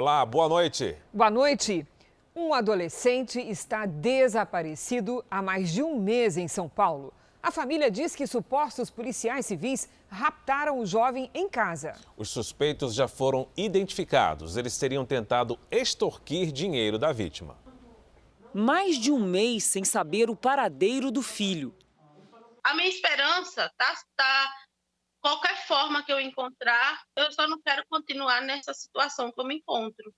Olá, boa noite. Boa noite. Um adolescente está desaparecido há mais de um mês em São Paulo. A família diz que supostos policiais civis raptaram o jovem em casa. Os suspeitos já foram identificados. Eles teriam tentado extorquir dinheiro da vítima. Mais de um mês sem saber o paradeiro do filho. A minha esperança tá qualquer forma que eu encontrar, eu só não quero continuar nessa situação que eu me encontro.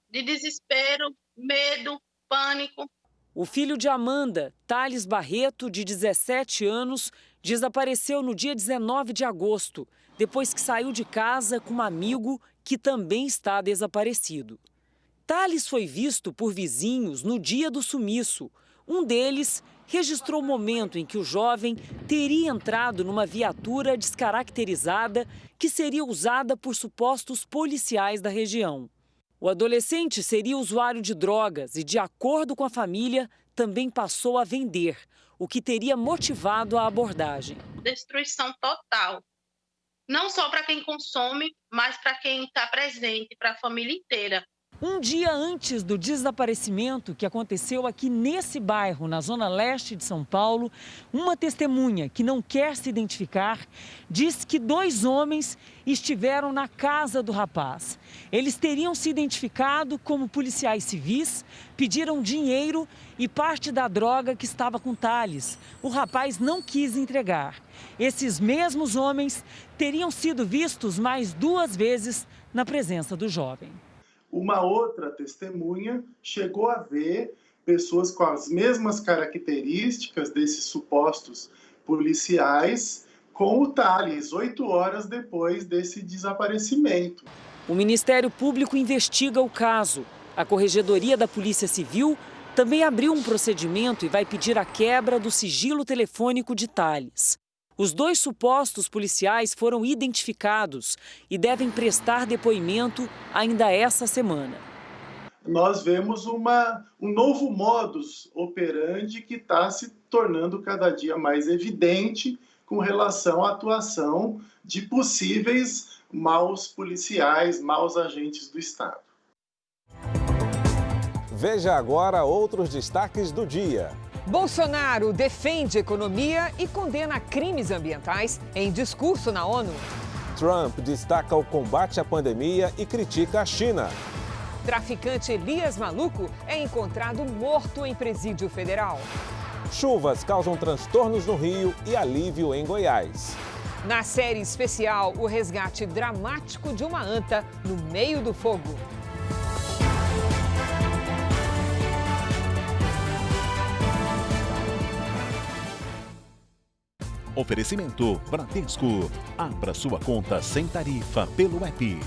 De desespero, medo, pânico. O filho de Amanda, Thales Barreto, de 17 anos, desapareceu no dia 19 de agosto, depois que saiu de casa com um amigo que também está desaparecido. Thales foi visto por vizinhos no dia do sumiço. Um deles registrou o momento em que o jovem teria entrado numa viatura descaracterizada que seria usada por supostos policiais da região. O adolescente seria usuário de drogas e, de acordo com a família, também passou a vender, o que teria motivado a abordagem. Destruição total. Não só para quem consome, mas para quem está presente, para a família inteira. Um dia antes do desaparecimento que aconteceu aqui nesse bairro, na zona leste de São Paulo, uma testemunha que não quer se identificar diz que 2 homens estiveram na casa do rapaz. Eles teriam se identificado como policiais civis, pediram dinheiro e parte da droga que estava com Thales. O rapaz não quis entregar. Esses mesmos homens teriam sido vistos mais 2 vezes na presença do jovem. Uma outra testemunha chegou a ver pessoas com as mesmas características desses supostos policiais com o Thales, 8 horas depois desse desaparecimento. O Ministério Público investiga o caso. A Corregedoria da Polícia Civil também abriu um procedimento e vai pedir a quebra do sigilo telefônico de Thales. Os 2 supostos policiais foram identificados e devem prestar depoimento ainda essa semana. Nós vemos um novo modus operandi que está se tornando cada dia mais evidente com relação à atuação de possíveis maus policiais, maus agentes do Estado. Veja agora outros destaques do dia. Bolsonaro defende economia e condena crimes ambientais em discurso na ONU. Trump destaca o combate à pandemia e critica a China. Traficante Elias Maluco é encontrado morto em presídio federal. Chuvas causam transtornos no Rio e alívio em Goiás. Na série especial, o resgate dramático de uma anta no meio do fogo. Oferecimento Bradesco. Abra sua conta sem tarifa pelo app.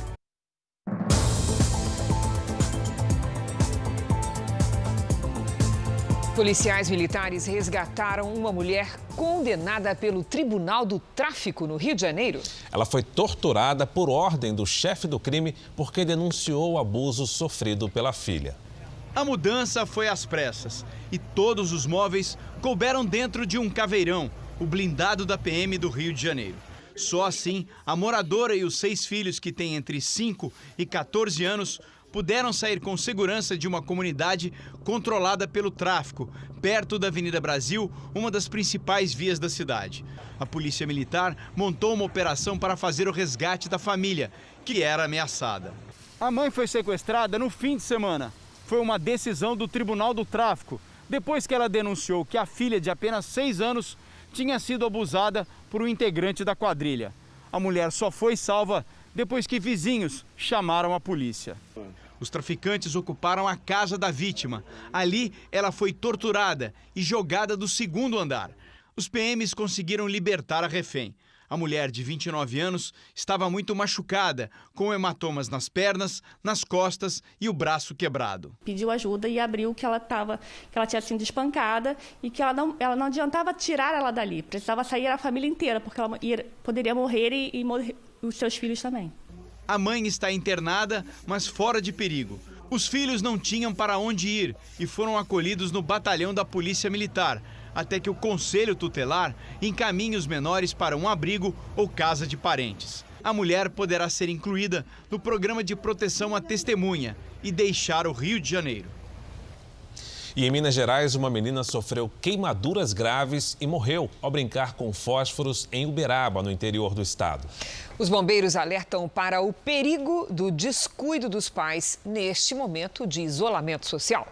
Policiais militares resgataram uma mulher condenada pelo Tribunal do Tráfico no Rio de Janeiro. Ela foi torturada por ordem do chefe do crime porque denunciou o abuso sofrido pela filha. A mudança foi às pressas e todos os móveis couberam dentro de um caveirão, o blindado da PM do Rio de Janeiro. Só assim, a moradora e os 6 filhos, que têm entre 5 e 14 anos, puderam sair com segurança de uma comunidade controlada pelo tráfico, perto da Avenida Brasil, uma das principais vias da cidade. A Polícia Militar montou uma operação para fazer o resgate da família, que era ameaçada. A mãe foi sequestrada no fim de semana. Foi uma decisão do Tribunal do Tráfico, depois que ela denunciou que a filha de apenas 6 anos tinha sido abusada por um integrante da quadrilha. A mulher só foi salva depois que vizinhos chamaram a polícia. Os traficantes ocuparam a casa da vítima. Ali, ela foi torturada e jogada do 2º andar. Os PMs conseguiram libertar a refém. A mulher, de 29 anos, estava muito machucada, com hematomas nas pernas, nas costas e o braço quebrado. Pediu ajuda e abriu que ela tinha sido espancada e que ela não adiantava tirar ela dali. Precisava sair a família inteira, porque ela poderia morrer e morrer os seus filhos também. A mãe está internada, mas fora de perigo. Os filhos não tinham para onde ir e foram acolhidos no batalhão da Polícia Militar, até que o Conselho Tutelar encaminhe os menores para um abrigo ou casa de parentes. A mulher poderá ser incluída no programa de proteção à testemunha e deixar o Rio de Janeiro. E em Minas Gerais, uma menina sofreu queimaduras graves e morreu ao brincar com fósforos em Uberaba, no interior do estado. Os bombeiros alertam para o perigo do descuido dos pais neste momento de isolamento social.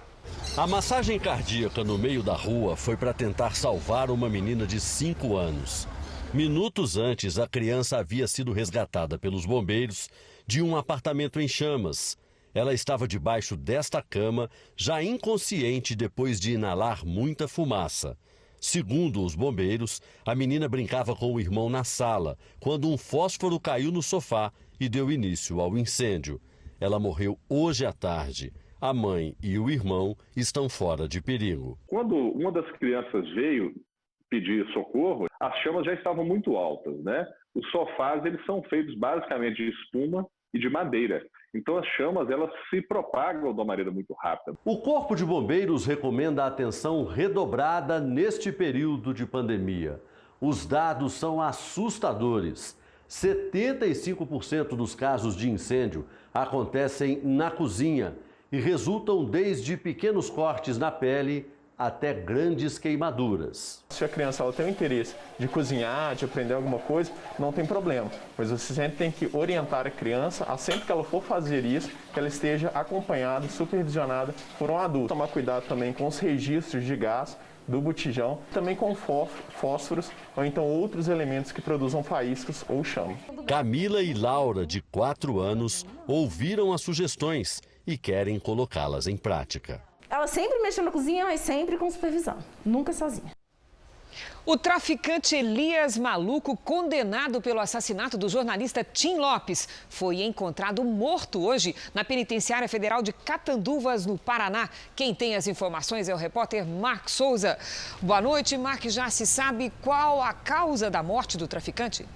A massagem cardíaca no meio da rua foi para tentar salvar uma menina de 5 anos. Minutos antes, a criança havia sido resgatada pelos bombeiros de um apartamento em chamas. Ela estava debaixo desta cama, já inconsciente depois de inalar muita fumaça. Segundo os bombeiros, a menina brincava com o irmão na sala, quando um fósforo caiu no sofá e deu início ao incêndio. Ela morreu hoje à tarde. A mãe e o irmão estão fora de perigo. Quando uma das crianças veio pedir socorro, as chamas já estavam muito altas, né? Os sofás, eles são feitos basicamente de espuma e de madeira. Então as chamas, elas se propagam de uma maneira muito rápida. O Corpo de Bombeiros recomenda atenção redobrada neste período de pandemia. Os dados são assustadores. 75% dos casos de incêndio acontecem na cozinha e resultam desde pequenos cortes na pele até grandes queimaduras. Se a criança ela tem o interesse de cozinhar, de aprender alguma coisa, não tem problema. Mas você sempre tem que orientar a criança, a sempre que ela for fazer isso, que ela esteja acompanhada, supervisionada por um adulto. Tomar cuidado também com os registros de gás do botijão, também com fósforos ou então outros elementos que produzam faíscas ou chama. Camila e Laura, de 4 anos, ouviram as sugestões e querem colocá-las em prática. Ela sempre mexeu na cozinha, mas sempre com supervisão, nunca sozinha. O traficante Elias Maluco, condenado pelo assassinato do jornalista Tim Lopes, foi encontrado morto hoje na Penitenciária Federal de Catanduvas, no Paraná. Quem tem as informações é o repórter Mark Souza. Boa noite, Mark. Já se sabe qual a causa da morte do traficante?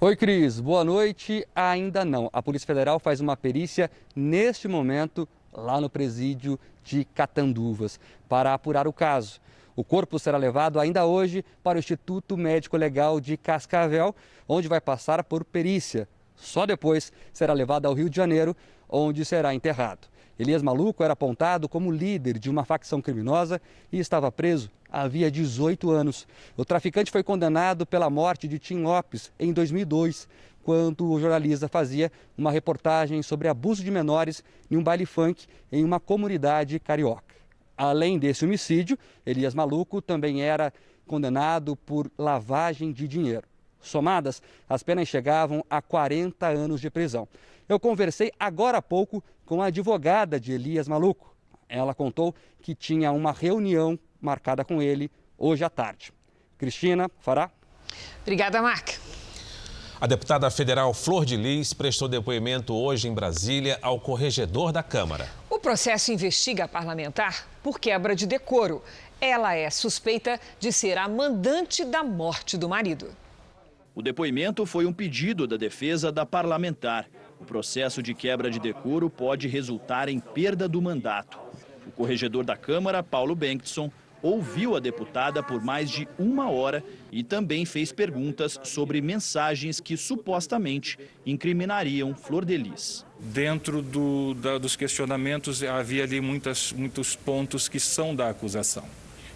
Oi, Cris. Boa noite. Ainda não. A Polícia Federal faz uma perícia neste momento lá no presídio de Catanduvas para apurar o caso. O corpo será levado ainda hoje para o Instituto Médico Legal de Cascavel, onde vai passar por perícia. Só depois será levado ao Rio de Janeiro, onde será enterrado. Elias Maluco era apontado como líder de uma facção criminosa e estava preso havia 18 anos. O traficante foi condenado pela morte de Tim Lopes em 2002, quando o jornalista fazia uma reportagem sobre abuso de menores em um baile funk em uma comunidade carioca. Além desse homicídio, Elias Maluco também era condenado por lavagem de dinheiro. Somadas, as penas chegavam a 40 anos de prisão. Eu conversei agora há pouco com a advogada de Elias Maluco. Ela contou que tinha uma reunião marcada com ele hoje à tarde. Cristina, fará? Obrigada, Mark. A deputada federal Flor de Lis prestou depoimento hoje em Brasília ao corregedor da Câmara. O processo investiga a parlamentar por quebra de decoro. Ela é suspeita de ser a mandante da morte do marido. O depoimento foi um pedido da defesa da parlamentar. O processo de quebra de decoro pode resultar em perda do mandato. O corregedor da Câmara, Paulo Bengtson, ouviu a deputada por mais de 1 hora e também fez perguntas sobre mensagens que supostamente incriminariam Flor de Lis. Dentro dos questionamentos havia ali muitos pontos que são da acusação,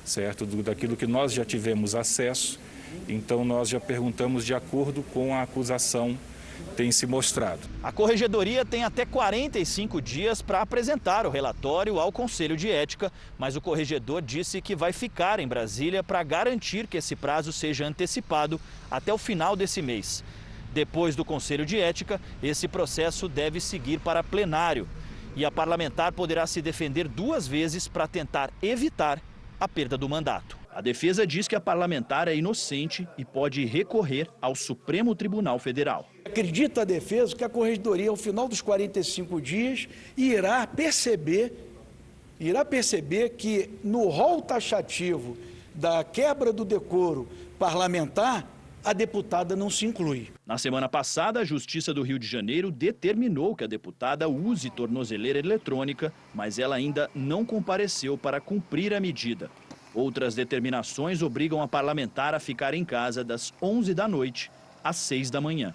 certo? Daquilo que nós já tivemos acesso, então nós já perguntamos de acordo com a acusação tem se mostrado. A Corregedoria tem até 45 dias para apresentar o relatório ao Conselho de Ética, mas o corregedor disse que vai ficar em Brasília para garantir que esse prazo seja antecipado até o final desse mês. Depois do Conselho de Ética, esse processo deve seguir para plenário e a parlamentar poderá se defender 2 vezes para tentar evitar a perda do mandato. A defesa diz que a parlamentar é inocente e pode recorrer ao Supremo Tribunal Federal. Acredita a defesa que a Corregedoria, ao final dos 45 dias, irá perceber que no rol taxativo da quebra do decoro parlamentar, a deputada não se inclui. Na semana passada, a Justiça do Rio de Janeiro determinou que a deputada use tornozeleira eletrônica, mas ela ainda não compareceu para cumprir a medida. Outras determinações obrigam a parlamentar a ficar em casa das 11 da noite às 6 da manhã.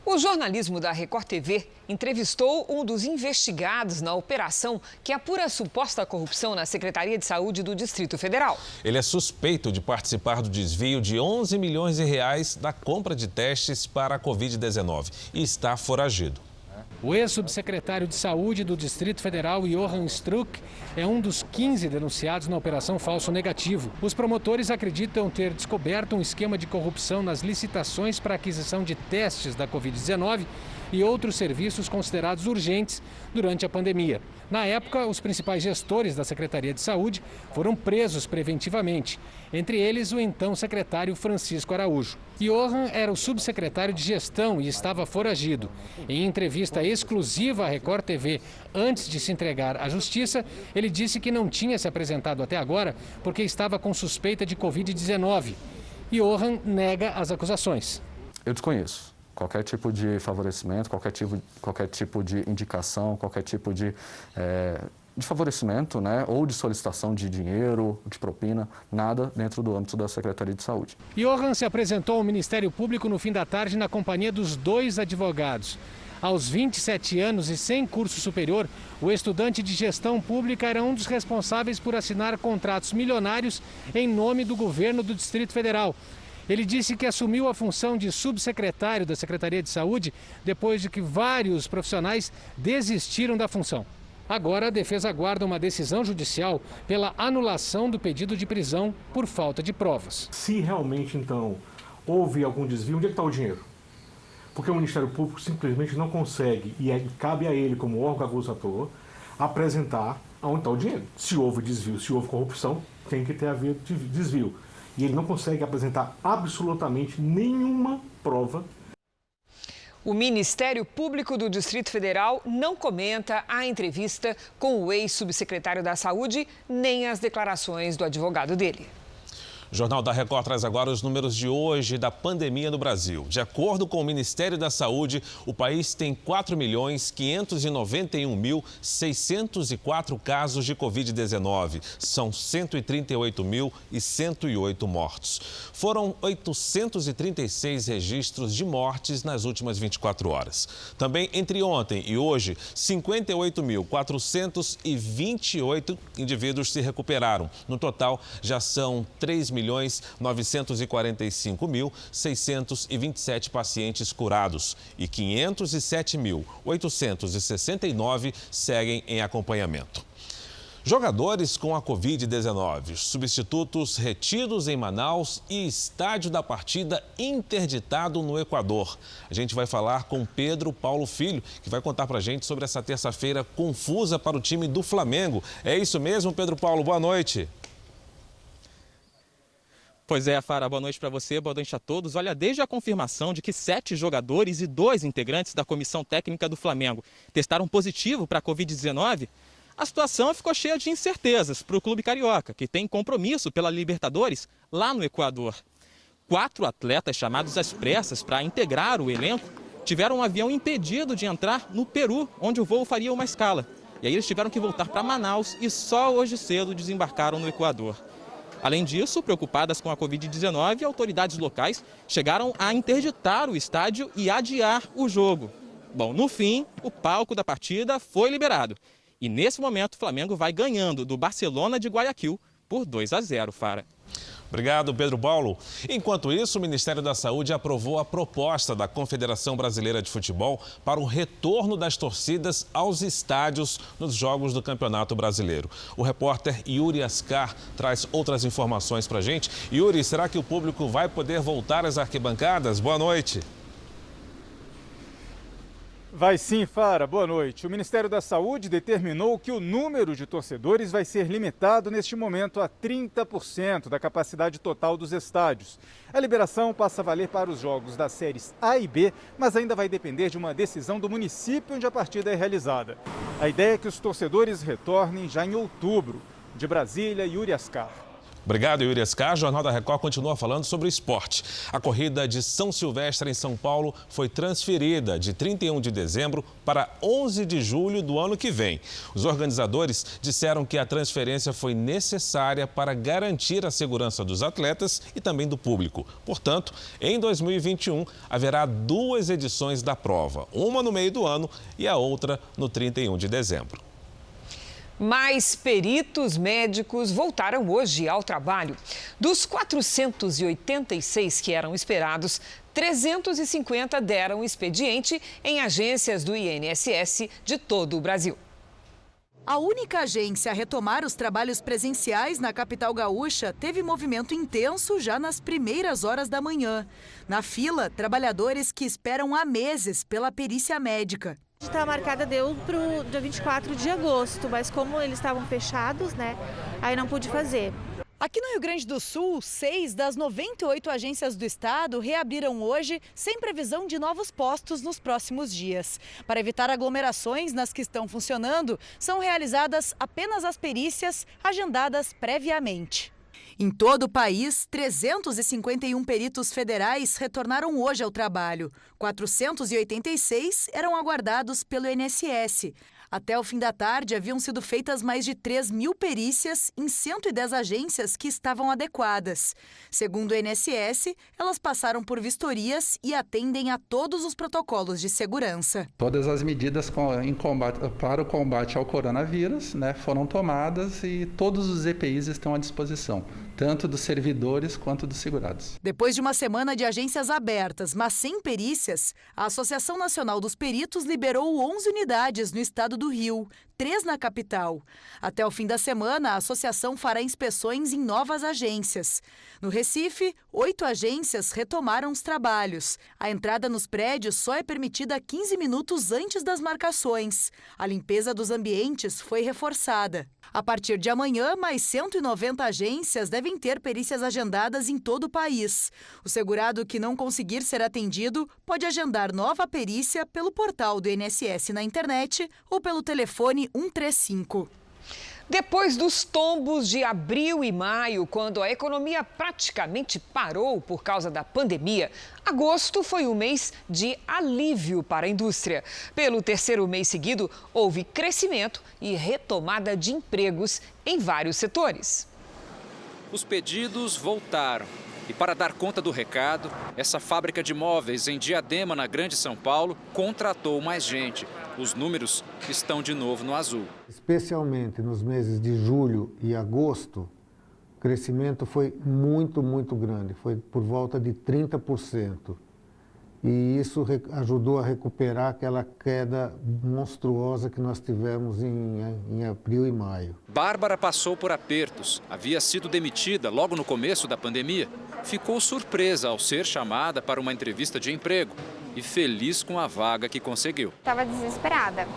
O jornalismo da Record TV entrevistou um dos investigados na operação que apura a suposta corrupção na Secretaria de Saúde do Distrito Federal. Ele é suspeito de participar do desvio de 11 milhões de reais da compra de testes para a Covid-19 e está foragido. O ex-subsecretário de Saúde do Distrito Federal, Johann Struck, é um dos 15 denunciados na Operação Falso Negativo. Os promotores acreditam ter descoberto um esquema de corrupção nas licitações para aquisição de testes da Covid-19 e outros serviços considerados urgentes durante a pandemia. Na época, os principais gestores da Secretaria de Saúde foram presos preventivamente, entre eles o então secretário Francisco Araújo. Johann era o subsecretário de Gestão e estava foragido. Em entrevista exclusiva à Record TV, antes de se entregar à Justiça, ele disse que não tinha se apresentado até agora porque estava com suspeita de Covid-19. Johann nega as acusações. Eu desconheço qualquer tipo de favorecimento, qualquer tipo de indicação, qualquer tipo de favorecimento, né, ou de solicitação de dinheiro, de propina, nada dentro do âmbito da Secretaria de Saúde. Johann se apresentou ao Ministério Público no fim da tarde na companhia dos 2 advogados. Aos 27 anos e sem curso superior, o estudante de gestão pública era um dos responsáveis por assinar contratos milionários em nome do governo do Distrito Federal. Ele disse que assumiu a função de subsecretário da Secretaria de Saúde depois de que vários profissionais desistiram da função. Agora, a defesa aguarda uma decisão judicial pela anulação do pedido de prisão por falta de provas. Se realmente, então, houve algum desvio, onde é que está o dinheiro? Porque o Ministério Público simplesmente não consegue, e cabe a ele, como órgão acusador, apresentar onde está o dinheiro. Se houve desvio, se houve corrupção, tem que ter havido desvio. E ele não consegue apresentar absolutamente nenhuma prova. O Ministério Público do Distrito Federal não comenta a entrevista com o ex-subsecretário da Saúde, nem as declarações do advogado dele. O Jornal da Record traz agora os números de hoje da pandemia no Brasil. De acordo com o Ministério da Saúde, o país tem 4.591.604 casos de Covid-19. São 138.108 mortos. Foram 836 registros de mortes nas últimas 24 horas. Também entre ontem e hoje, 58.428 indivíduos se recuperaram. No total, já são 3.945.627 pacientes curados e 507.869 seguem em acompanhamento. Jogadores com a Covid-19, substitutos retidos em Manaus e estádio da partida interditado no Equador. A gente vai falar com Pedro Paulo Filho, que vai contar pra gente sobre essa terça-feira confusa para o time do Flamengo. É isso mesmo, Pedro Paulo? Boa noite. Pois é, Fara, boa noite para você, boa noite a todos. Olha, desde a confirmação de que 7 jogadores e 2 integrantes da comissão técnica do Flamengo testaram positivo para a Covid-19, a situação ficou cheia de incertezas para o clube carioca, que tem compromisso pela Libertadores lá no Equador. 4 atletas chamados às pressas para integrar o elenco tiveram um avião impedido de entrar no Peru, onde o voo faria uma escala. E aí eles tiveram que voltar para Manaus e só hoje cedo desembarcaram no Equador. Além disso, preocupadas com a Covid-19, autoridades locais chegaram a interditar o estádio e adiar o jogo. Bom, no fim, o palco da partida foi liberado. E nesse momento, o Flamengo vai ganhando do Barcelona de Guayaquil por 2-0, Fara. Obrigado, Pedro Paulo. Enquanto isso, o Ministério da Saúde aprovou a proposta da Confederação Brasileira de Futebol para o retorno das torcidas aos estádios nos jogos do Campeonato Brasileiro. O repórter Yuri Ascar traz outras informações para a gente. Yuri, será que o público vai poder voltar às arquibancadas? Boa noite. Vai sim, Fara. Boa noite. O Ministério da Saúde determinou que o número de torcedores vai ser limitado neste momento a 30% da capacidade total dos estádios. A liberação passa a valer para os jogos das séries A e B, mas ainda vai depender de uma decisão do município onde a partida é realizada. A ideia é que os torcedores retornem já em outubro. De Brasília, Yuri Ascar. Obrigado, Yuri Escar. O Jornal da Record continua falando sobre esporte. A corrida de São Silvestre em São Paulo foi transferida de 31 de dezembro para 11 de julho do ano que vem. Os organizadores disseram que a transferência foi necessária para garantir a segurança dos atletas e também do público. Portanto, em 2021, haverá 2 edições da prova, uma no meio do ano e a outra no 31 de dezembro. Mais peritos médicos voltaram hoje ao trabalho. Dos 486 que eram esperados, 350 deram expediente em agências do INSS de todo o Brasil. A única agência a retomar os trabalhos presenciais na capital gaúcha teve movimento intenso já nas primeiras horas da manhã. Na fila, trabalhadores que esperam há meses pela perícia médica. Está marcada deu para o dia 24 de agosto, mas como eles estavam fechados, aí não pude fazer. Aqui no Rio Grande do Sul, 6 das 98 agências do estado reabriram hoje sem previsão de novos postos nos próximos dias. Para evitar aglomerações nas que estão funcionando, são realizadas apenas as perícias agendadas previamente. Em todo o país, 351 peritos federais retornaram hoje ao trabalho. 486 eram aguardados pelo INSS. Até o fim da tarde, haviam sido feitas mais de 3.000 perícias em 110 agências que estavam adequadas. Segundo o INSS, elas passaram por vistorias e atendem a todos os protocolos de segurança. Todas as medidas para o combate ao coronavírus, foram tomadas e todos os EPIs estão à disposição, tanto dos servidores quanto dos segurados. Depois de uma semana de agências abertas, mas sem perícias, a Associação Nacional dos Peritos liberou 11 unidades no estado do Rio, 3 na capital. Até o fim da semana, a associação fará inspeções em novas agências. No Recife, 8 agências retomaram os trabalhos. A entrada nos prédios só é permitida 15 minutos antes das marcações. A limpeza dos ambientes foi reforçada. A partir de amanhã, mais 190 agências devem ter perícias agendadas em todo o país. O segurado que não conseguir ser atendido pode agendar nova perícia pelo portal do INSS na internet ou pelo telefone 135. Depois dos tombos de abril e maio, quando a economia praticamente parou por causa da pandemia, agosto foi um mês de alívio para a indústria. Pelo terceiro mês seguido, houve crescimento e retomada de empregos em vários setores. Os pedidos voltaram. E para dar conta do recado, essa fábrica de móveis em Diadema, na Grande São Paulo, contratou mais gente. Os números estão de novo no azul. Especialmente nos meses de julho e agosto, o crescimento foi muito grande, foi por volta de 30%. E isso ajudou a recuperar aquela queda monstruosa que nós tivemos em abril e maio. Bárbara passou por apertos. Havia sido demitida logo no começo da pandemia. Ficou surpresa ao ser chamada para uma entrevista de emprego e feliz com a vaga que conseguiu. Estava desesperada.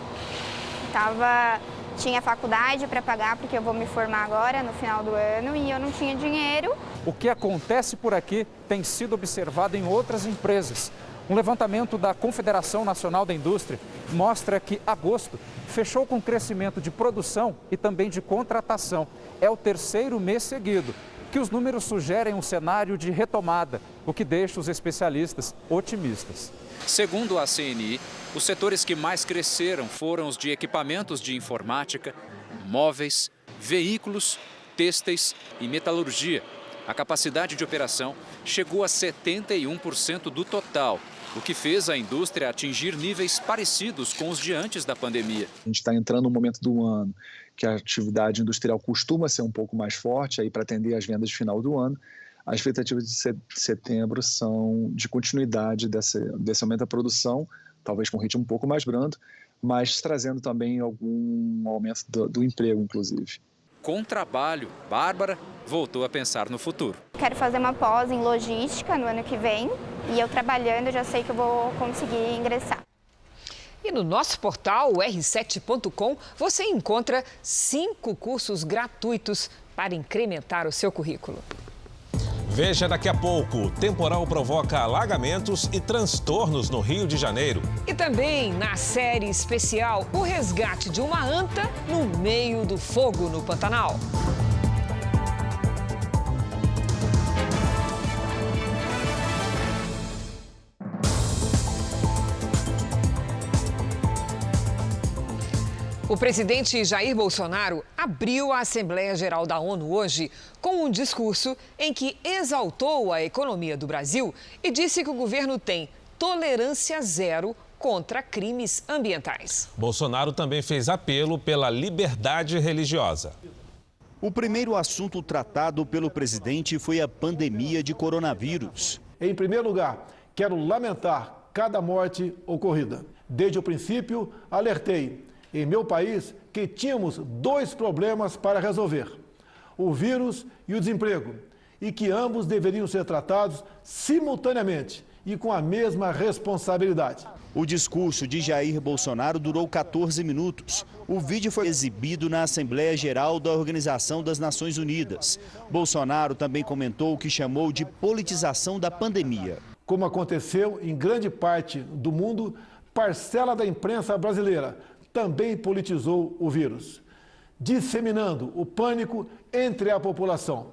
Tinha faculdade para pagar porque eu vou me formar agora no final do ano e eu não tinha dinheiro. O que acontece por aqui tem sido observado em outras empresas. Um levantamento da Confederação Nacional da Indústria mostra que agosto fechou com crescimento de produção e também de contratação. É o terceiro mês seguido que os números sugerem um cenário de retomada, o que deixa os especialistas otimistas. Segundo a CNI, os setores que mais cresceram foram os de equipamentos de informática, móveis, veículos, têxteis e metalurgia. A capacidade de operação chegou a 71% do total, o que fez a indústria atingir níveis parecidos com os de antes da pandemia. A gente está entrando no momento do ano que a atividade industrial costuma ser um pouco mais forte aí para atender as vendas de final do ano. As expectativas de setembro são de continuidade desse aumento da produção, talvez com um ritmo um pouco mais brando, mas trazendo também algum aumento do emprego, inclusive. Com trabalho, Bárbara voltou a pensar no futuro. Quero fazer uma pós em logística no ano que vem e eu trabalhando já sei que eu vou conseguir ingressar. E no nosso portal, o r7.com, você encontra 5 cursos gratuitos para incrementar o seu currículo. Veja daqui a pouco. Temporal provoca alagamentos e transtornos no Rio de Janeiro. E também, na série especial, o resgate de uma anta no meio do fogo no Pantanal. O presidente Jair Bolsonaro abriu a Assembleia Geral da ONU hoje com um discurso em que exaltou a economia do Brasil e disse que o governo tem tolerância zero contra crimes ambientais. Bolsonaro também fez apelo pela liberdade religiosa. O primeiro assunto tratado pelo presidente foi a pandemia de coronavírus. Em primeiro lugar, quero lamentar cada morte ocorrida. Desde o princípio, alertei em meu país que tínhamos dois problemas para resolver: o vírus e o desemprego, e que ambos deveriam ser tratados simultaneamente e com a mesma responsabilidade. O discurso de Jair Bolsonaro durou 14 minutos. O vídeo foi exibido na Assembleia Geral da Organização das Nações Unidas. Bolsonaro também comentou o que chamou de politização da pandemia. Como aconteceu em grande parte do mundo, parcela da imprensa brasileira também politizou o vírus, disseminando o pânico entre a população.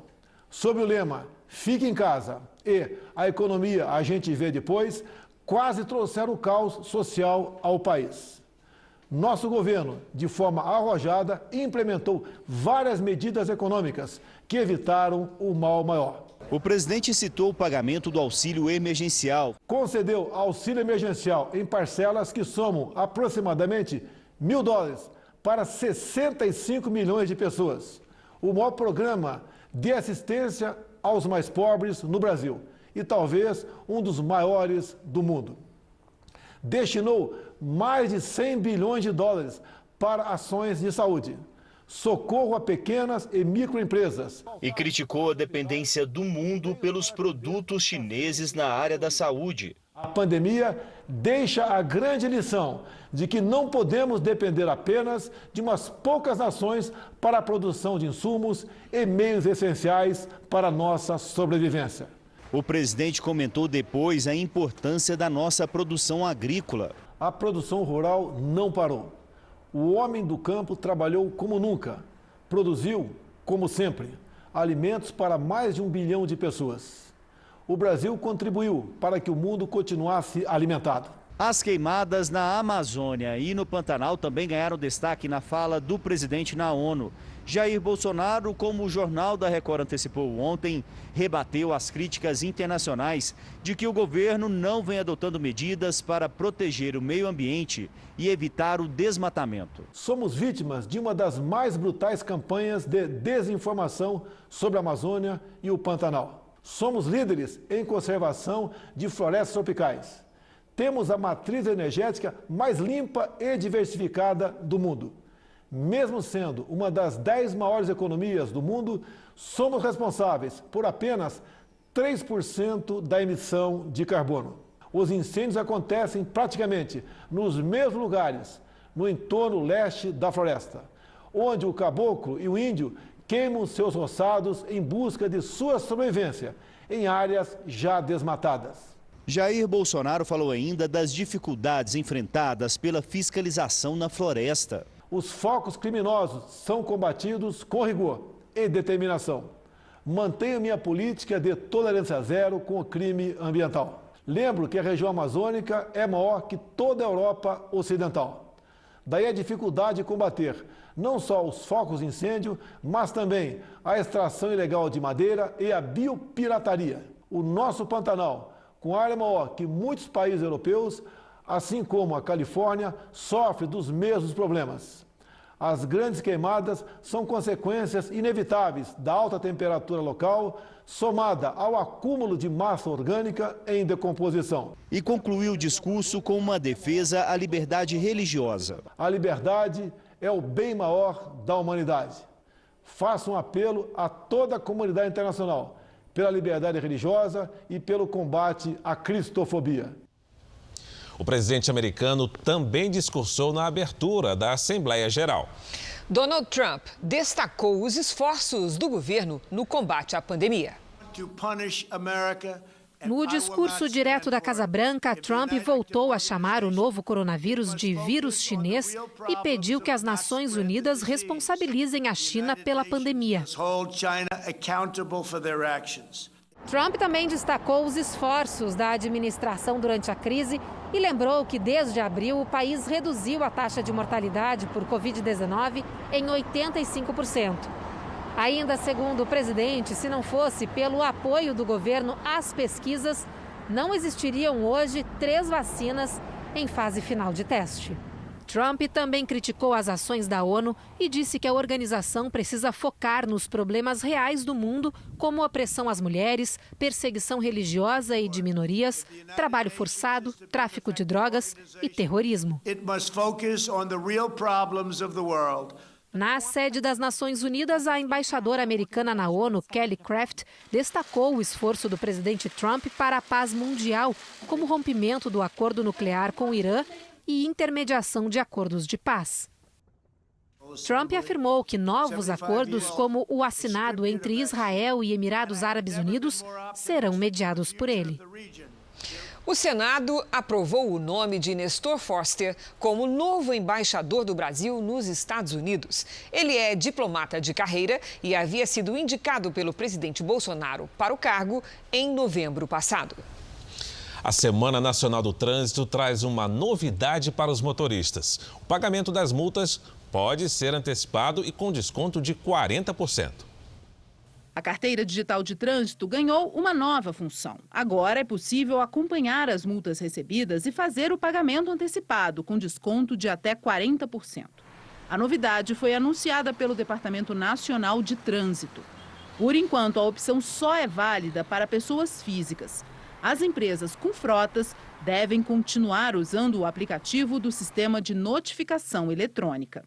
Sob o lema "Fique em casa" e "A economia a gente vê depois", quase trouxeram o caos social ao país. Nosso governo, de forma arrojada, implementou várias medidas econômicas que evitaram o mal maior. O presidente citou o pagamento do auxílio emergencial. Concedeu auxílio emergencial em parcelas que somam aproximadamente $1.000 para 65 milhões de pessoas. O maior programa de assistência aos mais pobres no Brasil e talvez um dos maiores do mundo. Destinou mais de $100 bilhões para ações de saúde, socorro a pequenas e microempresas. E criticou a dependência do mundo pelos produtos chineses na área da saúde. A pandemia deixa a grande lição de que não podemos depender apenas de umas poucas nações para a produção de insumos e meios essenciais para a nossa sobrevivência. O presidente comentou depois a importância da nossa produção agrícola. A produção rural não parou. O homem do campo trabalhou como nunca. Produziu, como sempre, alimentos para mais de 1 bilhão de pessoas. O Brasil contribuiu para que o mundo continuasse alimentado. As queimadas na Amazônia e no Pantanal também ganharam destaque na fala do presidente na ONU. Jair Bolsonaro, como o Jornal da Record antecipou ontem, rebateu as críticas internacionais de que o governo não vem adotando medidas para proteger o meio ambiente e evitar o desmatamento. Somos vítimas de uma das mais brutais campanhas de desinformação sobre a Amazônia e o Pantanal. Somos líderes em conservação de florestas tropicais. Temos a matriz energética mais limpa e diversificada do mundo. Mesmo sendo uma das 10 maiores economias do mundo, somos responsáveis por apenas 3% da emissão de carbono. Os incêndios acontecem praticamente nos mesmos lugares, no entorno leste da floresta, onde o caboclo e o índio queimam seus roçados em busca de sua sobrevivência em áreas já desmatadas. Jair Bolsonaro falou ainda das dificuldades enfrentadas pela fiscalização na floresta. Os focos criminosos são combatidos com rigor e determinação. Mantenho minha política de tolerância zero com o crime ambiental. Lembro que a região amazônica é maior que toda a Europa Ocidental. Daí a dificuldade de combater não só os focos de incêndio, mas também a extração ilegal de madeira e a biopirataria. O nosso Pantanal, com área maior que muitos países europeus, assim como a Califórnia, sofre dos mesmos problemas. As grandes queimadas são consequências inevitáveis da alta temperatura local, somada ao acúmulo de massa orgânica em decomposição. E concluiu o discurso com uma defesa à liberdade religiosa. A liberdade é o bem maior da humanidade. Faço um apelo a toda a comunidade internacional pela liberdade religiosa e pelo combate à cristofobia. O presidente americano também discursou na abertura da Assembleia Geral. Donald Trump destacou os esforços do governo no combate à pandemia. No discurso direto da Casa Branca, Trump voltou a chamar o novo coronavírus de vírus chinês e pediu que as Nações Unidas responsabilizem a China pela pandemia. Trump também destacou os esforços da administração durante a crise e lembrou que desde abril o país reduziu a taxa de mortalidade por Covid-19 em 85%. Ainda segundo o presidente, se não fosse pelo apoio do governo às pesquisas, não existiriam hoje 3 vacinas em fase final de teste. Trump também criticou as ações da ONU e disse que a organização precisa focar nos problemas reais do mundo, como opressão às mulheres, perseguição religiosa e de minorias, trabalho forçado, tráfico de drogas e terrorismo. Na sede das Nações Unidas, a embaixadora americana na ONU, Kelly Craft, destacou o esforço do presidente Trump para a paz mundial, como o rompimento do acordo nuclear com o Irã e intermediação de acordos de paz. Trump afirmou que novos acordos, como o assinado entre Israel e Emirados Árabes Unidos, serão mediados por ele. O Senado aprovou o nome de Nestor Foster como novo embaixador do Brasil nos Estados Unidos. Ele é diplomata de carreira e havia sido indicado pelo presidente Bolsonaro para o cargo em novembro passado. A Semana Nacional do Trânsito traz uma novidade para os motoristas. O pagamento das multas pode ser antecipado e com desconto de 40%. A carteira digital de trânsito ganhou uma nova função. Agora é possível acompanhar as multas recebidas e fazer o pagamento antecipado, com desconto de até 40%. A novidade foi anunciada pelo Departamento Nacional de Trânsito. Por enquanto, a opção só é válida para pessoas físicas. As empresas com frotas devem continuar usando o aplicativo do sistema de notificação eletrônica.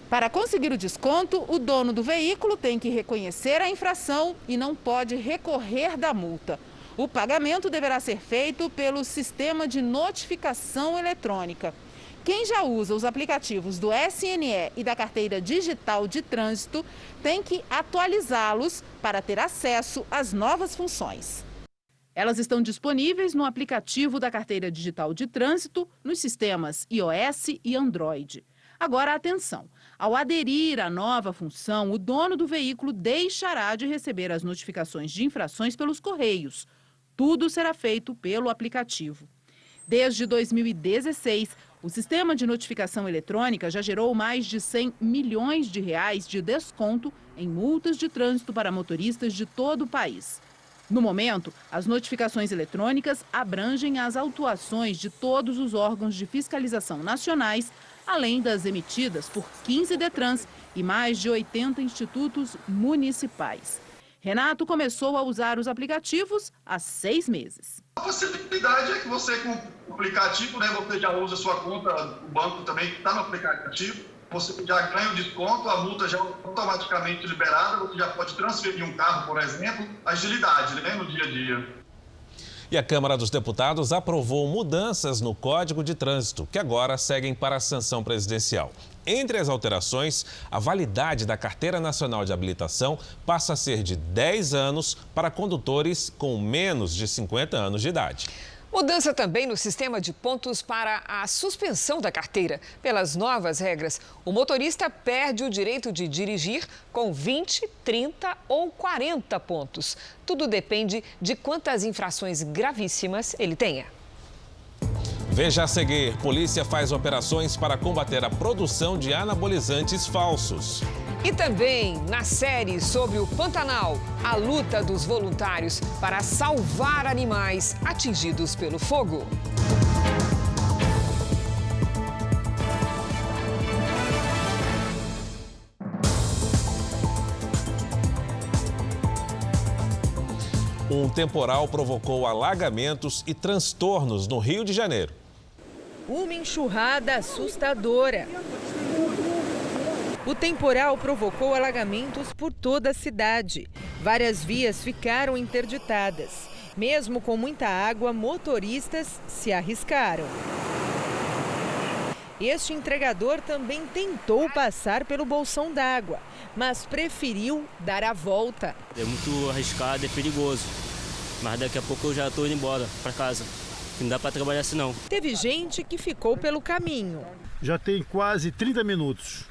Para conseguir o desconto, o dono do veículo tem que reconhecer a infração e não pode recorrer da multa. O pagamento deverá ser feito pelo sistema de notificação eletrônica. Quem já usa os aplicativos do SNE e da carteira digital de trânsito tem que atualizá-los para ter acesso às novas funções. Elas estão disponíveis no aplicativo da carteira digital de trânsito, nos sistemas iOS e Android. Agora, atenção! Ao aderir à nova função, o dono do veículo deixará de receber as notificações de infrações pelos correios. Tudo será feito pelo aplicativo. Desde 2016, o sistema de notificação eletrônica já gerou mais de 100 milhões de reais de desconto em multas de trânsito para motoristas de todo o país. No momento, as notificações eletrônicas abrangem as autuações de todos os órgãos de fiscalização nacionais, além das emitidas por 15 DETRANs e mais de 80 institutos municipais. Renato começou a usar os aplicativos há 6 meses. A facilidade é que você, com o aplicativo, você já usa a sua conta, o banco também está no aplicativo. Você já ganha o desconto, a multa já é automaticamente liberada, você já pode transferir um carro, por exemplo, agilidade, no dia a dia. E a Câmara dos Deputados aprovou mudanças no Código de Trânsito, que agora seguem para a sanção presidencial. Entre as alterações, a validade da Carteira Nacional de Habilitação passa a ser de 10 anos para condutores com menos de 50 anos de idade. Mudança também no sistema de pontos para a suspensão da carteira. Pelas novas regras, o motorista perde o direito de dirigir com 20, 30 ou 40 pontos. Tudo depende de quantas infrações gravíssimas ele tenha. Veja a seguir, polícia faz operações para combater a produção de anabolizantes falsos. E também, na série sobre o Pantanal, a luta dos voluntários para salvar animais atingidos pelo fogo. Um temporal provocou alagamentos e transtornos no Rio de Janeiro. Uma enxurrada assustadora. O temporal provocou alagamentos por toda a cidade. Várias vias ficaram interditadas. Mesmo com muita água, motoristas se arriscaram. Este entregador também tentou passar pelo bolsão d'água, mas preferiu dar a volta. É muito arriscado, é perigoso. Mas daqui a pouco eu já estou indo embora para casa. Não dá para trabalhar assim não. Teve gente que ficou pelo caminho. Já tem quase 30 minutos.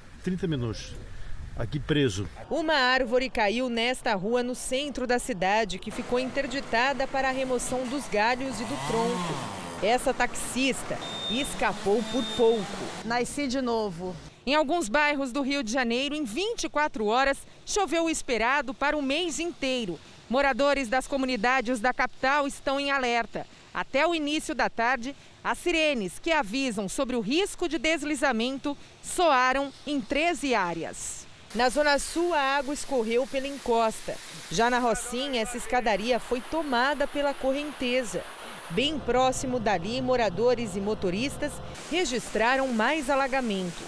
aqui preso. Uma árvore caiu nesta rua no centro da cidade, que ficou interditada para a remoção dos galhos e do tronco. Essa taxista escapou por pouco. Nasci de novo. Em alguns bairros do Rio de Janeiro, em 24 horas, choveu o esperado para o mês inteiro. Moradores das comunidades da capital estão em alerta. Até o início da tarde, as sirenes que avisam sobre o risco de deslizamento soaram em 13 áreas. Na Zona Sul, a água escorreu pela encosta. Já na Rocinha, essa escadaria foi tomada pela correnteza. Bem próximo dali, moradores e motoristas registraram mais alagamentos.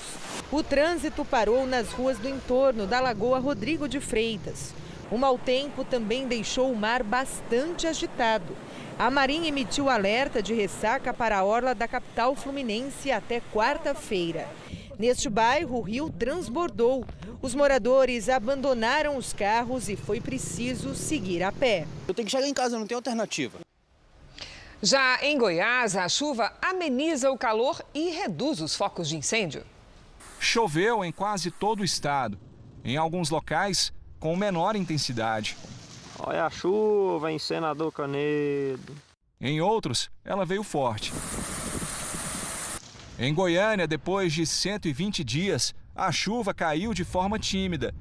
O trânsito parou nas ruas do entorno da Lagoa Rodrigo de Freitas. O mau tempo também deixou o mar bastante agitado. A Marinha emitiu alerta de ressaca para a orla da capital fluminense até quarta-feira. Neste bairro, o rio transbordou. Os moradores abandonaram os carros e foi preciso seguir a pé. Eu tenho que chegar em casa, não tem alternativa. Já em Goiás, a chuva ameniza o calor e reduz os focos de incêndio. Choveu em quase todo o estado, em alguns locais com menor intensidade. Olha a chuva em Senador Canedo. Em outros, ela veio forte. Em Goiânia, depois de 120 dias, a chuva caiu de forma tímida,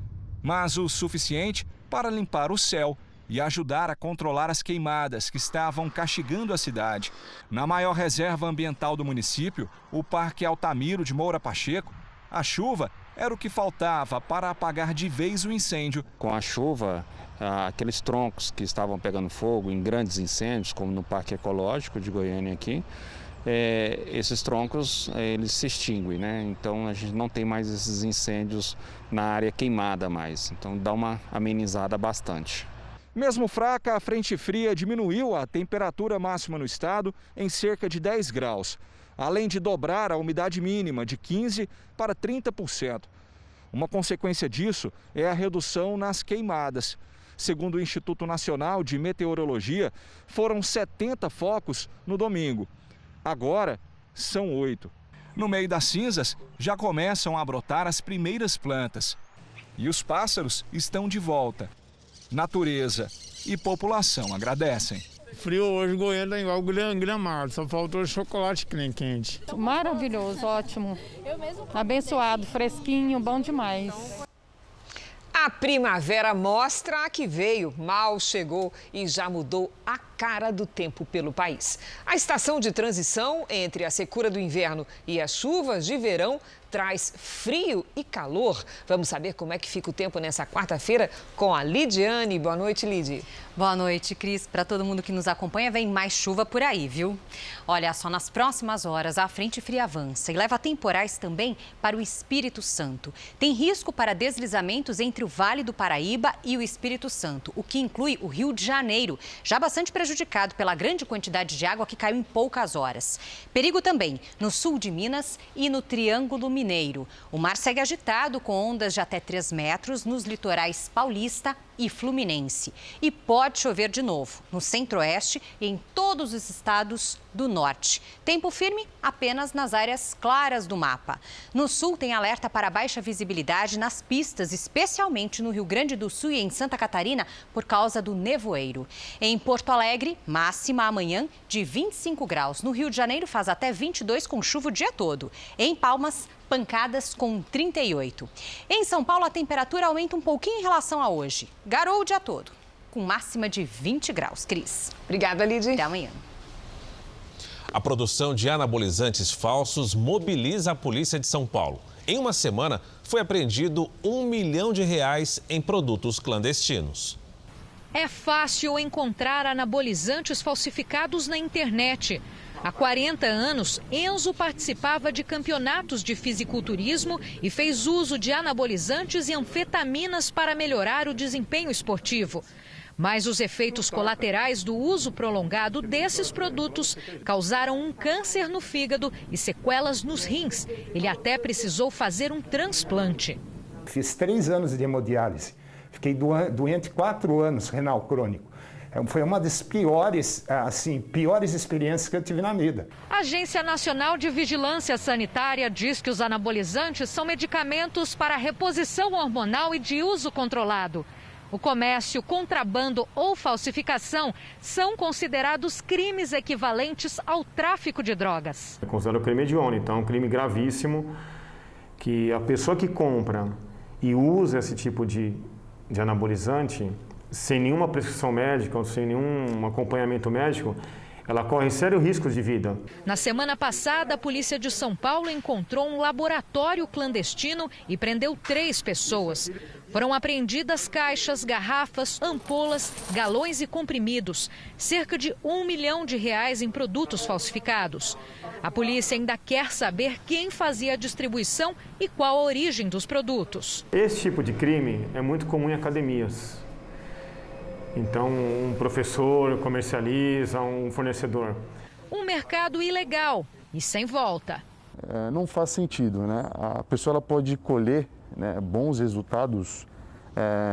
mas o suficiente para limpar o céu e ajudar a controlar as queimadas que estavam castigando a cidade. Na maior reserva ambiental do município, o Parque Altamiro de Moura Pacheco, a chuva era o que faltava para apagar de vez o incêndio. Com a chuva, aqueles troncos que estavam pegando fogo em grandes incêndios, como no Parque Ecológico de Goiânia aqui, esses troncos eles se extinguem, né? Então a gente não tem mais esses incêndios na área queimada mais. Então dá uma amenizada bastante. Mesmo fraca, a frente fria diminuiu a temperatura máxima no estado em cerca de 10 graus, além de dobrar a umidade mínima de 15% para 30%. Uma consequência disso é a redução nas queimadas. Segundo o Instituto Nacional de Meteorologia, foram 70 focos no domingo. Agora, são 8. No meio das cinzas, já começam a brotar as primeiras plantas. E os pássaros estão de volta. Natureza e população agradecem. Frio hoje, Goiânia está igual Gramado, só faltou chocolate quente. Maravilhoso, ótimo. Abençoado, fresquinho, bom demais. A primavera mostra a que veio, mal chegou e já mudou a cara do tempo pelo país. A estação de transição entre a secura do inverno e as chuvas de verão traz frio e calor. Vamos saber como é que fica o tempo nessa quarta-feira com a Lidiane. Boa noite, Lidi. Boa noite, Cris. Para todo mundo que nos acompanha, vem mais chuva por aí, viu? Olha só, nas próximas horas, a frente fria avança e leva temporais também para o Espírito Santo. Tem risco para deslizamentos entre o Vale do Paraíba e o Espírito Santo, o que inclui o Rio de Janeiro, já bastante prejudicado pela grande quantidade de água que caiu em poucas horas. Perigo também no sul de Minas e no Triângulo Mineiro. O mar segue agitado com ondas de até 3 metros nos litorais paulista e fluminense. E pode chover de novo no centro-oeste e em todos os estados do norte. Tempo firme apenas nas áreas claras do mapa. No sul tem alerta para baixa visibilidade nas pistas, especialmente no Rio Grande do Sul e em Santa Catarina, por causa do nevoeiro. Em Porto Alegre, máxima amanhã de 25 graus. No Rio de Janeiro faz até 22 com chuva o dia todo. Em Palmas, pancadas com 38. Em São Paulo, a temperatura aumenta um pouquinho em relação a hoje. Garou o dia todo, com máxima de 20 graus. Cris. Obrigada, Lidy. Até amanhã. A produção de anabolizantes falsos mobiliza a polícia de São Paulo. Em uma semana, foi apreendido R$1 milhão em produtos clandestinos. É fácil encontrar anabolizantes falsificados na internet. Há 40 anos, Enzo participava de campeonatos de fisiculturismo e fez uso de anabolizantes e anfetaminas para melhorar o desempenho esportivo. Mas os efeitos colaterais do uso prolongado desses produtos causaram um câncer no fígado e sequelas nos rins. Ele até precisou fazer um transplante. Fiz 3 anos de hemodiálise. Fiquei doente 4 anos, renal crônico. Foi uma das piores experiências que eu tive na vida. A Agência Nacional de Vigilância Sanitária diz que os anabolizantes são medicamentos para reposição hormonal e de uso controlado. O comércio, contrabando ou falsificação são considerados crimes equivalentes ao tráfico de drogas. É considerado crime hediondo, então é um crime gravíssimo que a pessoa que compra e usa esse tipo de anabolizante sem nenhuma prescrição médica ou sem nenhum acompanhamento médico, ela corre sérios riscos de vida. Na semana passada, a polícia de São Paulo encontrou um laboratório clandestino e prendeu 3 pessoas. Foram apreendidas caixas, garrafas, ampolas, galões e comprimidos. Cerca de R$1 milhão em produtos falsificados. A polícia ainda quer saber quem fazia a distribuição e qual a origem dos produtos. Esse tipo de crime é muito comum em academias. Então, um professor comercializa, um fornecedor. Um mercado ilegal e sem volta. Não faz sentido, né? A pessoa ela pode colher, né, bons resultados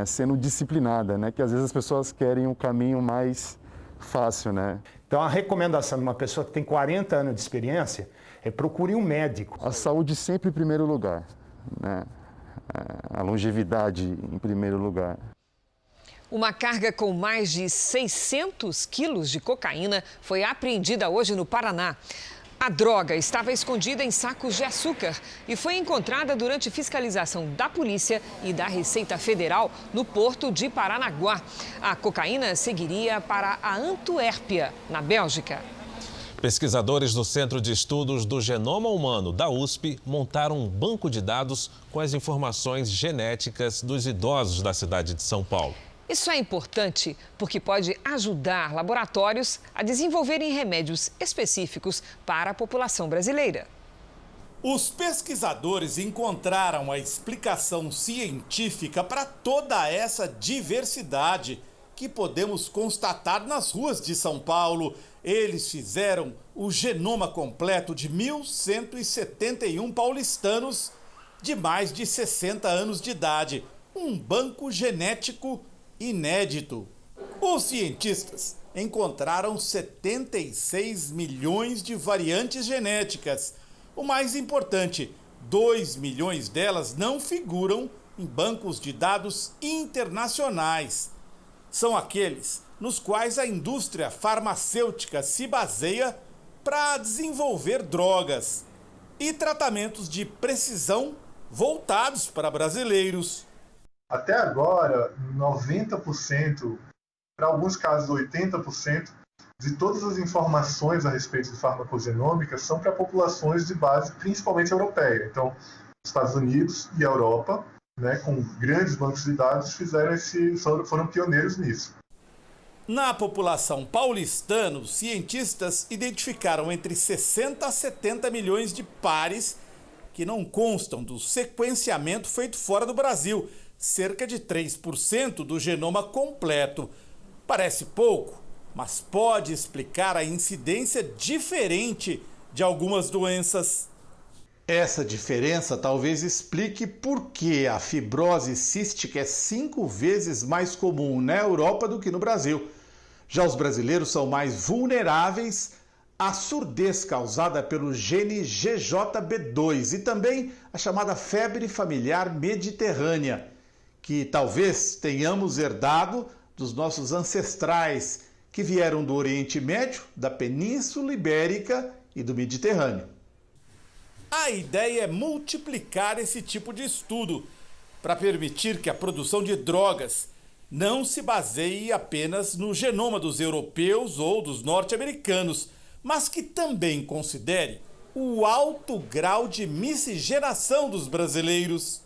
sendo disciplinada, né? Que às vezes as pessoas querem um caminho mais fácil, né? Então, a recomendação de uma pessoa que tem 40 anos de experiência é procure um médico. A saúde sempre em primeiro lugar, né? A longevidade em primeiro lugar. Uma carga com mais de 600 quilos de cocaína foi apreendida hoje no Paraná. A droga estava escondida em sacos de açúcar e foi encontrada durante fiscalização da polícia e da Receita Federal no porto de Paranaguá. A cocaína seguiria para a Antuérpia, na Bélgica. Pesquisadores do Centro de Estudos do Genoma Humano da USP montaram um banco de dados com as informações genéticas dos idosos da cidade de São Paulo. Isso é importante porque pode ajudar laboratórios a desenvolverem remédios específicos para a população brasileira. Os pesquisadores encontraram a explicação científica para toda essa diversidade que podemos constatar nas ruas de São Paulo. Eles fizeram o genoma completo de 1.171 paulistanos de mais de 60 anos de idade. Um banco genético inédito. Os cientistas encontraram 76 milhões de variantes genéticas. O mais importante, 2 milhões delas não figuram em bancos de dados internacionais. São aqueles nos quais a indústria farmacêutica se baseia para desenvolver drogas e tratamentos de precisão voltados para brasileiros. Até agora, 90%, para alguns casos 80%, de todas as informações a respeito de farmacogenômica são para populações de base principalmente europeia. Então, Estados Unidos e a Europa, né, com grandes bancos de dados, foram pioneiros nisso. Na população paulistana, os cientistas identificaram entre 60 a 70 milhões de pares que não constam do sequenciamento feito fora do Brasil, cerca de 3% do genoma completo. Parece pouco, mas pode explicar a incidência diferente de algumas doenças. Essa diferença talvez explique por que a fibrose cística é 5 vezes mais comum na Europa do que no Brasil. Já os brasileiros são mais vulneráveis à surdez causada pelo gene GJB2 e também a chamada febre familiar mediterrânea, que talvez tenhamos herdado dos nossos ancestrais que vieram do Oriente Médio, da Península Ibérica e do Mediterrâneo. A ideia é multiplicar esse tipo de estudo para permitir que a produção de drogas não se baseie apenas no genoma dos europeus ou dos norte-americanos, mas que também considere o alto grau de miscigenação dos brasileiros.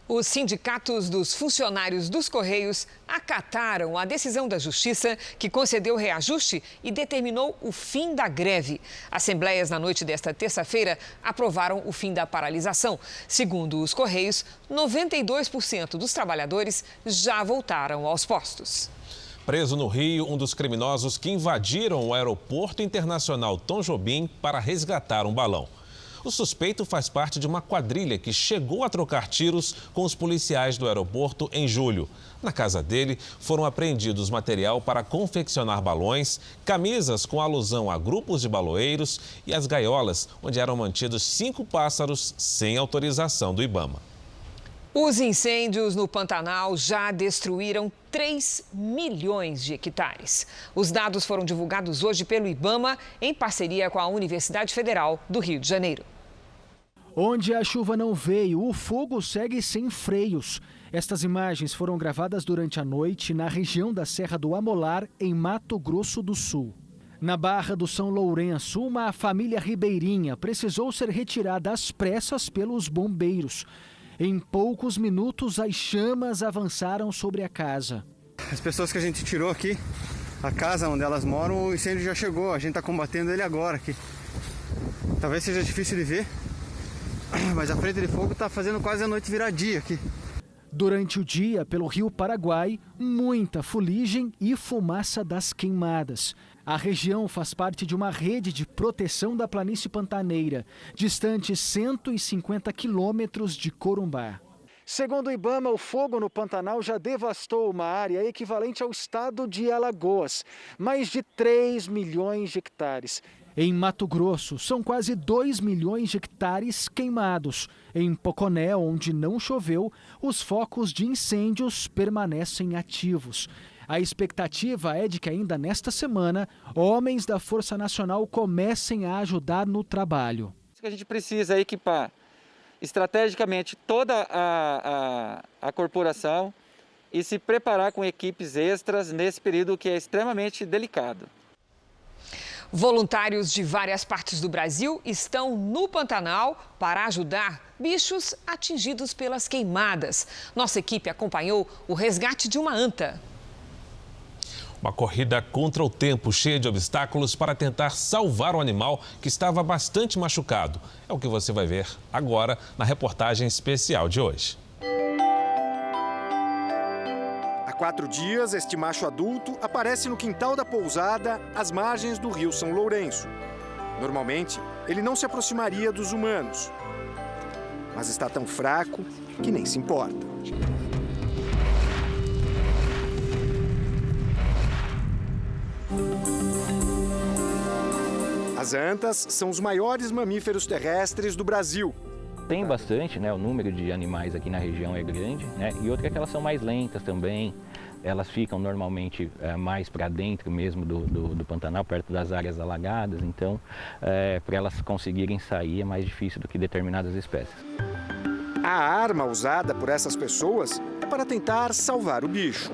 Os sindicatos dos funcionários dos Correios acataram a decisão da Justiça que concedeu reajuste e determinou o fim da greve. Assembleias na noite desta terça-feira aprovaram o fim da paralisação. Segundo os Correios, 92% dos trabalhadores já voltaram aos postos. Preso no Rio, um dos criminosos que invadiram o Aeroporto Internacional Tom Jobim para resgatar um balão. O suspeito faz parte de uma quadrilha que chegou a trocar tiros com os policiais do aeroporto em julho. Na casa dele foram apreendidos material para confeccionar balões, camisas com alusão a grupos de baloeiros e as gaiolas onde eram mantidos 5 pássaros sem autorização do IBAMA. Os incêndios no Pantanal já destruíram 3 milhões de hectares. Os dados foram divulgados hoje pelo IBAMA em parceria com a Universidade Federal do Rio de Janeiro. Onde a chuva não veio, o fogo segue sem freios. Estas imagens foram gravadas durante a noite na região da Serra do Amolar, em Mato Grosso do Sul. Na Barra do São Lourenço, uma família ribeirinha precisou ser retirada às pressas pelos bombeiros. Em poucos minutos, as chamas avançaram sobre a casa. As pessoas que a gente tirou aqui, a casa onde elas moram, o incêndio já chegou. A gente está combatendo ele agora aqui. Talvez seja difícil de ver, mas a frente de fogo está fazendo quase a noite virar dia aqui. Durante o dia, pelo Rio Paraguai, muita fuligem e fumaça das queimadas. A região faz parte de uma rede de proteção da planície pantaneira, distante 150 quilômetros de Corumbá. Segundo o IBAMA, o fogo no Pantanal já devastou uma área equivalente ao estado de Alagoas, mais de 3 milhões de hectares. Em Mato Grosso, são quase 2 milhões de hectares queimados. Em Poconé, onde não choveu, os focos de incêndios permanecem ativos. A expectativa é de que ainda nesta semana, homens da Força Nacional comecem a ajudar no trabalho. A gente precisa equipar estrategicamente toda a corporação e se preparar com equipes extras nesse período que é extremamente delicado. Voluntários de várias partes do Brasil estão no Pantanal para ajudar bichos atingidos pelas queimadas. Nossa equipe acompanhou o resgate de uma anta. Uma corrida contra o tempo, cheia de obstáculos para tentar salvar o animal que estava bastante machucado. É o que você vai ver agora na reportagem especial de hoje. Há 4 dias, este macho adulto aparece no quintal da pousada, às margens do rio São Lourenço. Normalmente, ele não se aproximaria dos humanos, mas está tão fraco que nem se importa. As antas são os maiores mamíferos terrestres do Brasil. Tem bastante, né? O número de animais aqui na região é grande, né? E outra é que elas são mais lentas também. Elas ficam normalmente mais para dentro mesmo do Pantanal, perto das áreas alagadas. Então, para elas conseguirem sair é mais difícil do que determinadas espécies. A arma usada por essas pessoas é para tentar salvar o bicho.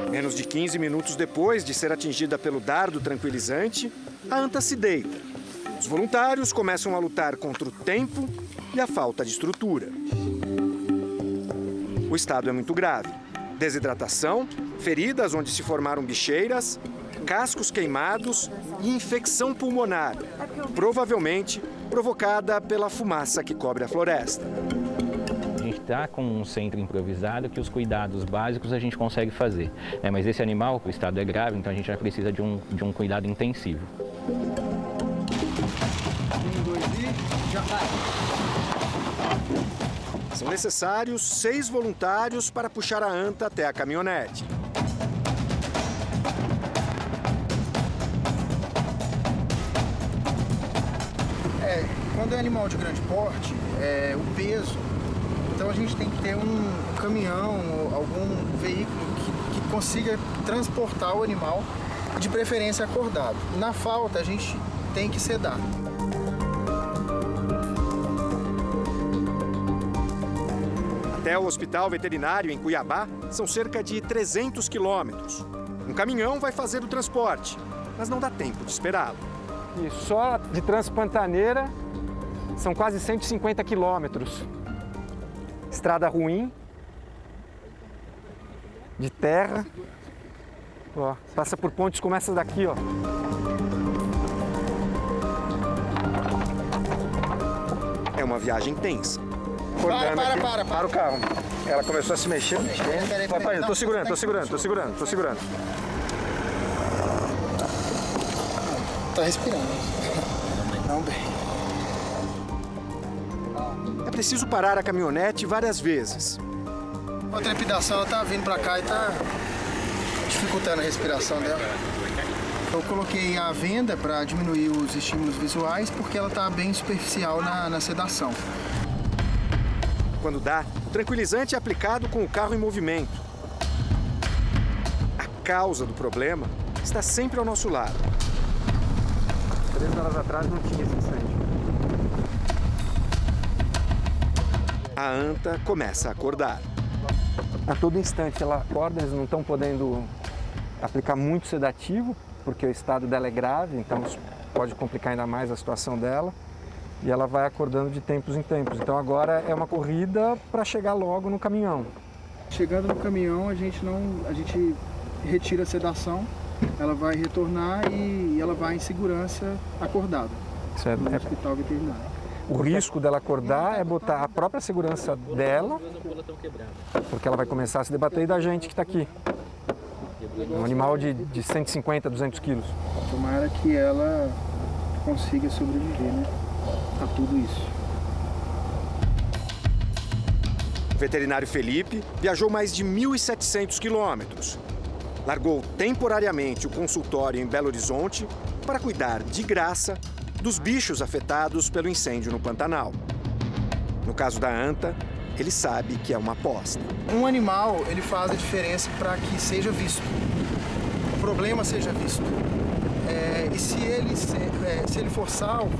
Menos de 15 minutos depois de ser atingida pelo dardo tranquilizante, a anta se deita. Os voluntários começam a lutar contra o tempo e a falta de estrutura. O estado é muito grave. Desidratação, feridas onde se formaram bicheiras, cascos queimados e infecção pulmonar, provavelmente provocada pela fumaça que cobre a floresta. A gente está com um centro improvisado que os cuidados básicos a gente consegue fazer. Mas esse animal, o estado é grave, então a gente já precisa de um cuidado intensivo. 1, 2 e já vai. São necessários 6 voluntários para puxar a anta até a caminhonete. Quando é animal de grande porte, o peso, então a gente tem que ter um caminhão, algum veículo que consiga transportar o animal, de preferência acordado. Na falta, a gente tem que sedar. Até o hospital veterinário em Cuiabá são cerca de 300 quilômetros. Um caminhão vai fazer o transporte, mas não dá tempo de esperá-lo. E só de Transpantaneira são quase 150 quilômetros. Estrada ruim, de terra. Ó, passa por pontes como essa daqui, ó. É uma viagem tensa. Para o carro. Ela começou a se mexer. Peraí. Tô segurando. Tá respirando. Não bem. É preciso parar a caminhonete várias vezes. A trepidação, ela tá vindo pra cá e tá dificultando a respiração dela. Eu coloquei a venda para diminuir os estímulos visuais porque ela tá bem superficial na sedação. Quando dá, o tranquilizante é aplicado com o carro em movimento. A causa do problema está sempre ao nosso lado. 3 horas atrás não tinha esse incêndio. A anta começa a acordar. A todo instante ela acorda, eles não estão podendo aplicar muito sedativo, porque o estado dela é grave, então isso pode complicar ainda mais a situação dela. E ela vai acordando de tempos em tempos. Então agora é uma corrida para chegar logo no caminhão. Chegando no caminhão, a gente retira a sedação, ela vai retornar e ela vai em segurança acordada no hospital veterinário. O risco dela acordar é botar a própria segurança dela, porque ela vai começar a se debater, e da gente que está aqui. Um animal de 150, 200 quilos. Tomara que ela consiga sobreviver, né, a tudo isso. O veterinário Felipe viajou mais de 1.700 quilômetros. Largou temporariamente o consultório em Belo Horizonte para cuidar de graça dos bichos afetados pelo incêndio no Pantanal. No caso da anta, ele sabe que é uma aposta. Um animal, ele faz a diferença para que seja visto, o problema seja visto. E se ele for salvo,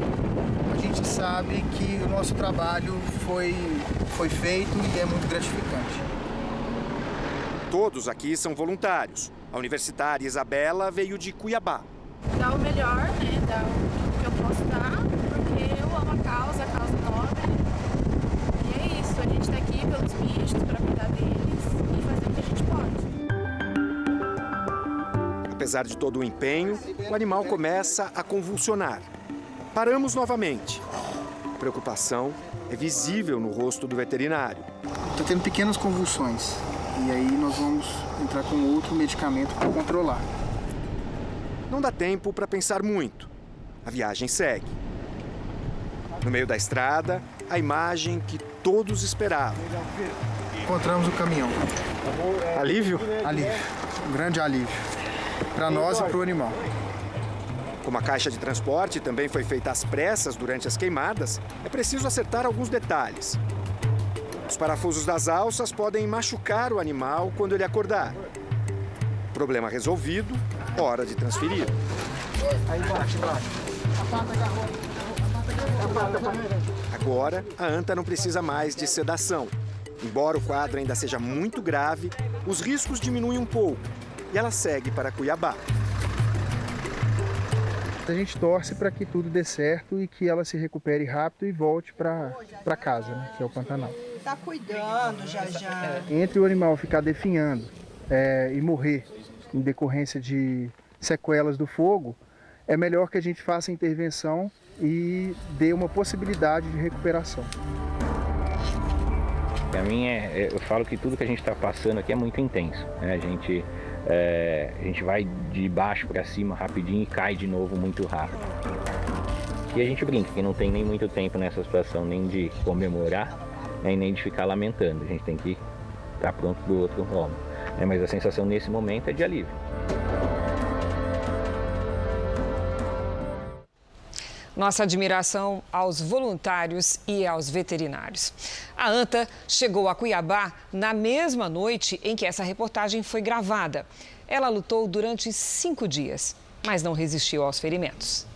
a gente sabe que o nosso trabalho foi feito e é muito gratificante. Todos aqui são voluntários. A universitária Isabela veio de Cuiabá. Dar o melhor, né? Dar o que eu posso dar, porque eu amo a causa nobre. E é isso, a gente tá aqui pelos bichos, para cuidar deles e fazer o que a gente pode. Apesar de todo o empenho, o animal começa a convulsionar. Paramos novamente. A preocupação é visível no rosto do veterinário. Está tendo pequenas convulsões e aí nós vamos entrar com outro medicamento para controlar. Não dá tempo para pensar muito. A viagem segue. No meio da estrada, a imagem que todos esperavam. Encontramos o caminhão. Alívio? Alívio. Um grande alívio. Para nós e para o animal. Como a caixa de transporte também foi feita às pressas durante as queimadas, é preciso acertar alguns detalhes. Os parafusos das alças podem machucar o animal quando ele acordar. Problema resolvido, hora de transferir. Aí embaixo. Agora, a anta não precisa mais de sedação. Embora o quadro ainda seja muito grave, os riscos diminuem um pouco e ela segue para Cuiabá. A gente torce para que tudo dê certo e que ela se recupere rápido e volte para casa, né, que é o Pantanal. Tá cuidando já. Entre o animal ficar definhando e morrer em decorrência de sequelas do fogo, é melhor que a gente faça a intervenção e dê uma possibilidade de recuperação. Para mim, eu falo que tudo que a gente está passando aqui é muito intenso, né? A gente vai de baixo para cima rapidinho e cai de novo muito rápido. E a gente brinca que não tem nem muito tempo nessa situação, nem de comemorar, nem de ficar lamentando. A gente tem que estar pronto do outro lado. Mas a sensação nesse momento é de alívio. Nossa admiração aos voluntários e aos veterinários. A anta chegou a Cuiabá na mesma noite em que essa reportagem foi gravada. Ela lutou durante 5 dias, mas não resistiu aos ferimentos.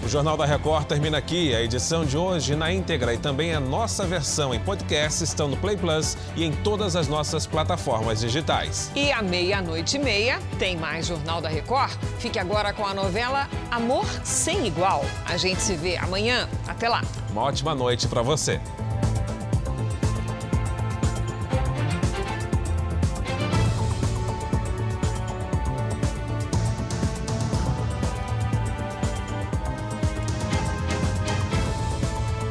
O Jornal da Record termina aqui. A edição de hoje na íntegra e também a nossa versão em podcast estão no Play Plus e em todas as nossas plataformas digitais. E à 00:30 tem mais Jornal da Record. Fique agora com a novela Amor Sem Igual. A gente se vê amanhã. Até lá. Uma ótima noite para você.